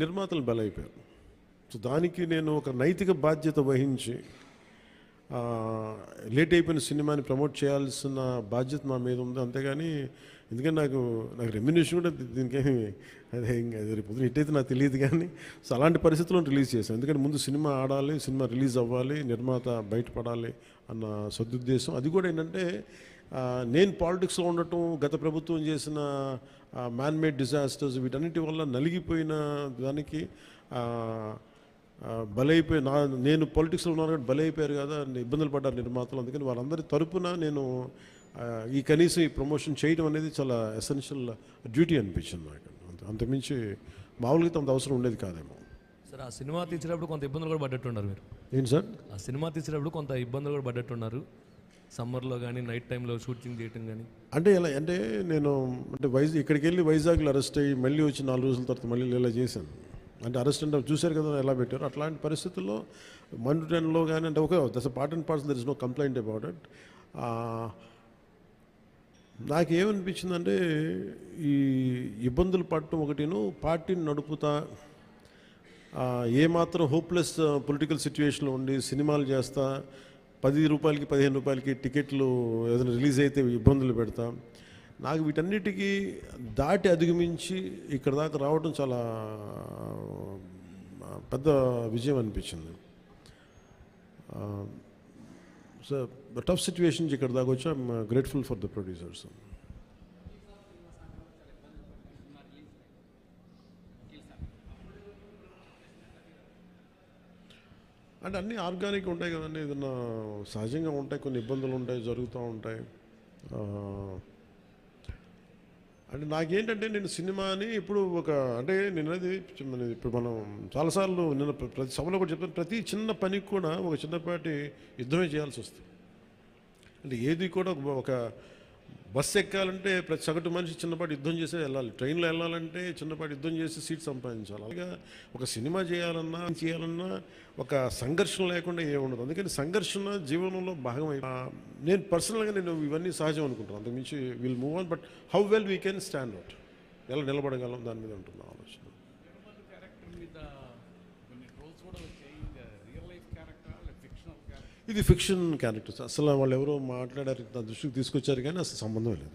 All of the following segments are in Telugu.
నిర్మాతలు బలైపోయారు. సో దానికి నేను ఒక నైతిక బాధ్యత వహించి లేట్ అయిపోయిన సినిమాని ప్రమోట్ చేయాల్సిన బాధ్యత నా మీద ఉంది. అంతేగాని ఎందుకంటే నాకు రెమ్యునేషన్ కూడా దీనికేమి అదే రేపు పొద్దున హిట్ అయితే నాకు తెలియదు. కానీ సో అలాంటి పరిస్థితుల్లో రిలీజ్ చేశాను. ఎందుకంటే ముందు సినిమా ఆడాలి, సినిమా రిలీజ్ అవ్వాలి, నిర్మాత బయటపడాలి అన్న సదుద్దేశం. అది కూడా ఏంటంటే నేను పాలిటిక్స్లో ఉండటం, గత ప్రభుత్వం చేసిన మ్యాన్మేడ్ డిజాస్టర్స్ వీటన్నిటి వల్ల నలిగిపోయిన దానికి బలైపోయి నేను పాలిటిక్స్లో ఉన్నాను కాబట్టి బలైపోయారు కదా, ఇబ్బందులు పడ్డారు నిర్మాతలు. అందుకని వాళ్ళందరి తరపున నేను ఈ కనీసం ఈ ప్రమోషన్ చేయడం అనేది చాలా ఎసెన్షియల్ డ్యూటీ అనిపించింది నాకు. అంతమించి మామూలుగా అంత అవసరం ఉండేది కాదేమో. సార్ ఆ సినిమా తీసేటప్పుడు కొంత ఇబ్బందులు కూడా పడ్డట్టున్నారు మీరు. ఏంటి సార్? ఆ సినిమా తీసేటప్పుడు కొంత ఇబ్బందులు కూడా పడ్డట్టున్నారు, సమ్మర్లో కానీ నైట్ టైంలో షూటింగ్ చేయటం కానీ. అంటే ఎలా అంటే నేను ఇక్కడికి వెళ్ళి వైజాగ్లో అరెస్ట్ అయ్యి మళ్ళీ వచ్చి 4 రోజుల తర్వాత మళ్ళీ ఇలా చేశాను. అంటే అరెస్ట్ అంటే చూశారు కదా ఎలా పెట్టారు. అట్లాంటి పరిస్థితుల్లో మండుటెన్లో కానీ అంటే okay that's part and parcel, there is no complaint about it. నాకేమనిపించిందంటే ఈ ఇబ్బందులు పడటం ఒకటిను, పార్టీని నడుపుతా ఏమాత్రం హోప్లెస్ పొలిటికల్ సిచ్యువేషన్లో ఉండి సినిమాలు చేస్తా 10 రూపాయలకి 15 రూపాయలకి టికెట్లు ఏదైనా రిలీజ్ అయితే ఇబ్బందులు పెడతా, నాకు వీటన్నిటికీ దాటి అధిగమించి ఇక్కడ దాకా రావడం చాలా పెద్ద విజయం అనిపించింది. సో టఫ్ సిచ్యువేషన్ ఇక్కడ దాకా వచ్చి I'm grateful for the producers. అంటే అన్నీ ఆర్గానిక్ ఉంటాయి కదండి, ఏదన్నా సహజంగా ఉంటాయి, కొన్ని ఇబ్బందులు ఉంటాయి, జరుగుతూ ఉంటాయి. అంటే నాకేంటంటే నేను సినిమాని ఇప్పుడు అంటే నేను అది ఇప్పుడు మనం చాలాసార్లు నేను ప్రతి సభలో కూడా చెప్తాను, ప్రతి చిన్న పనికి కూడా ఒక చిన్నపాటి యుద్ధమే చేయాల్సి వస్తుంది. అంటే ఏది కూడా ఒక బస్సు ఎక్కాలంటే ప్రతి సగటు మనిషి చిన్నపాటి యుద్ధం చేసే వెళ్ళాలి, ట్రైన్లో వెళ్ళాలంటే చిన్నపాటి యుద్ధం చేసి సీట్ సంపాదించాలి. అలాగే ఒక సినిమా చేయాలన్నా ఒక సంఘర్షణ లేకుండా ఏముండదు. అందుకని సంఘర్షణ జీవనంలో భాగమై నేను పర్సనల్గా నేను ఇవన్నీ సహజం అనుకుంటాను. అంతకుమించి will move on, but how well we can stand out, ఎలా నిలబడగలం దాని మీద ఉంటుంది ఆలోచన. ఇది ఫిక్షన్ క్యారెక్టర్స్, అసలు వాళ్ళు ఎవరో మాట్లాడారు, నా దృష్టికి తీసుకొచ్చారు కానీ అసలు సంబంధం లేదు.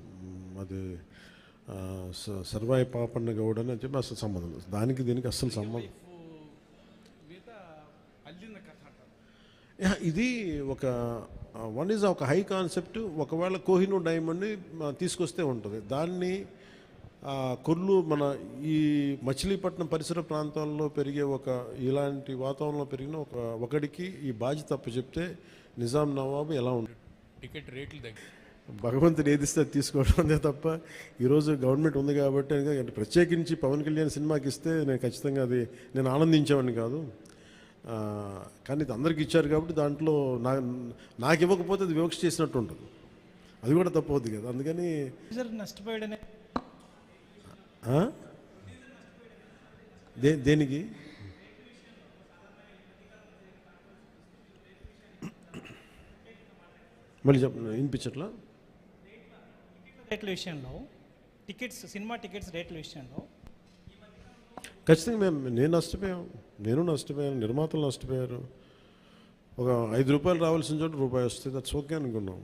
అది సర్వాయి పాపన్న గౌడ్ అని చెప్పి అసలు సంబంధం లేదు, దానికి దీనికి అస్సలు సంబంధం. ఇది వన్ ఈజ్ ఒక హై కాన్సెప్ట్. ఒకవేళ కోహినూర్ డైమండ్ని తీసుకొస్తే ఉంటుంది, దాన్ని కొర్లు మన ఈ మచిలీపట్నం పరిసర ప్రాంతాల్లో పెరిగే ఇలాంటి వాతావరణంలో పెరిగిన ఒకడికి ఈ బాధ్యత తప్పు చెప్తే నిజాం నవాబు ఎలా ఉంటుంది. టికెట్ రేట్లు దగ్గర భగవంతుడు ఏదిస్తే తీసుకోవడం అంతే తప్ప ఈరోజు గవర్నమెంట్ ఉంది కాబట్టి ప్రత్యేకించి పవన్ కళ్యాణ్ సినిమాకి ఇస్తే నేను ఖచ్చితంగా అది నేను ఆనందించేవాడిని కాదు. కానీ ఇది అందరికి ఇచ్చారు కాబట్టి దాంట్లో నాకు ఇవ్వకపోతే అది వివక్ష చేసినట్టు ఉంటుంది, అది కూడా తప్పవుద్ది కదా. అందుకని నష్టపోయాడనే దేనికి మళ్ళీ వినిపించట్లా? రేట్ల విషయంలో సినిమా టికెట్స్ రేట్ల విషయంలో ఖచ్చితంగా నేను నష్టపోయాను, నిర్మాతలు నష్టపోయారు. ఒక 5 రూపాయలు రావాల్సిన చోట రూపాయి వస్తే దట్స్ ఓకే అనుకున్నాం.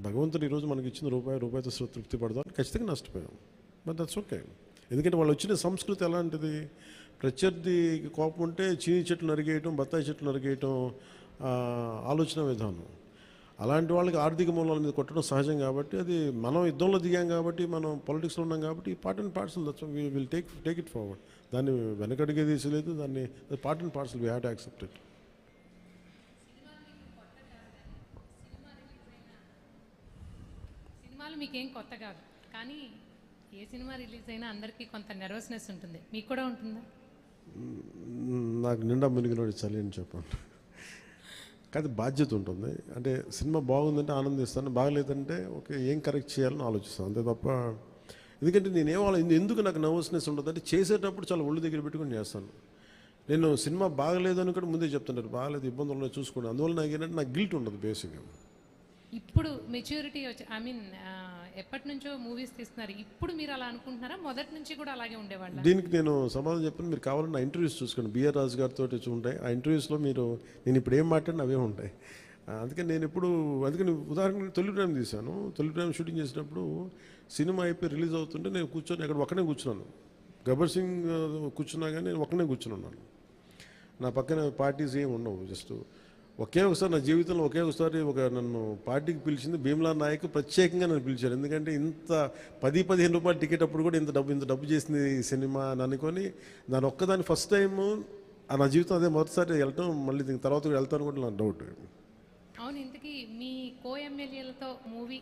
భగవంతుడు ఈరోజు మనకి ఇచ్చిన రూపాయితో తృప్తి పడదాం, ఖచ్చితంగా నష్టపోయాం, బట్ దట్స్ ఓకే. ఎందుకంటే వాళ్ళు వచ్చిన సంస్కృతి ఎలాంటిది, ప్రత్యర్థి కోపం ఉంటే చీని చెట్లు నరిగేయటం, బత్తాయి చెట్లు నరిగేయటం ఆలోచన విధానం. అలాంటి వాళ్ళకి ఆర్థిక మూలాల మీద కొట్టడం సహజం. కాబట్టి అది మనం యుద్ధంలో దిగాం కాబట్టి, మనం పాలిటిక్స్లో ఉన్నాం కాబట్టి part and parcel, that's we will take it forward. దాన్ని వెనకడిగే తీసలేదు, దాన్ని part and parcel we have to accept it. సినిమాలు మీకేం కొత్త కాదు, కానీ ఏ సినిమా రిలీజ్ అయినా అందరికీ కొంత నర్వస్నెస్ ఉంటుంది, మీకు కూడా ఉంటుందా? నాకు నిండా మునిగినోడు చలి అని చెప్పండి. కానీ బాధ్యత ఉంటుంది. అంటే సినిమా బాగుందంటే ఆనందిస్తాను, బాగలేదంటే ఓకే ఏం కరెక్ట్ చేయాలని ఆలోచిస్తాను, అంతే తప్ప. ఎందుకంటే ఎందుకు నాకు నర్వస్నెస్ ఉంటుంది అంటే చేసేటప్పుడు చాలా ఒళ్ళు దగ్గర పెట్టుకుని చేస్తాను. నేను సినిమా బాగలేదని కూడా ముందే చెప్తుంటారు, బాగలేదు ఇబ్బందులు ఉన్నాయి చూసుకోండి. అందువల్ల నాకు ఏంటంటే నాకు గిల్ట్ ఉండదు బేసిక్గా. ఇప్పుడు మెచ్యూరిటీ వచ్చి ఎప్పటి నుంచో మూవీస్ తీస్తున్నారు. ఇప్పుడు మీరు అలా అనుకుంటున్నారా? మొదటి నుంచి కూడా అలాగే ఉండేవాళ్ళ? దీనికి నేను సమాధానం చెప్పాను. మీరు కావాలన్న ఇంటర్వ్యూస్ చూసుకోండి. బిఆర్ రాజు గారితో ఉంటాయి. ఆ ఇంటర్వ్యూస్లో మీరు నేను ఇప్పుడు ఏం మాట్లాడినా అవే ఉంటాయి. అందుకని నేను ఎప్పుడు అందుకని ఉదాహరణకు తొలి ప్రేమ తీశాను. తొలి ప్రేమ షూటింగ్ చేసినప్పుడు సినిమా అయిపోయి రిలీజ్ అవుతుంటే నేను కూర్చొని అక్కడ ఒక్కనే కూర్చున్నాను. గబ్బర్ సింగ్ కూర్చున్నా కానీ నేను ఒక్కనే కూర్చున్నాను. నా పక్కన పార్టీస్ ఏమి ఉండవు. జస్ట్ ఒకే ఒకసారి నా జీవితంలో ఒకే ఒకసారి నన్ను పార్టీకి పిలిచింది భీమ్లా నాయక్. ప్రత్యేకంగా నన్ను పిలిచారు. ఎందుకంటే ఇంత 10-15 రూపాయలు టికెట్ అప్పుడు కూడా ఇంత డబ్బు చేసింది ఈ సినిమా అని అనుకొని దాని ఒక్కదాన్ని ఫస్ట్ టైము నా జీవితం అదే మొదటిసారి వెళ్ళటం. మళ్ళీ దీని తర్వాత కూడా వెళ్తాను కూడా నాకు డౌట్. అవును, ఇంతకీ మీ కో ఎమ్మెల్యేలతో మూవీ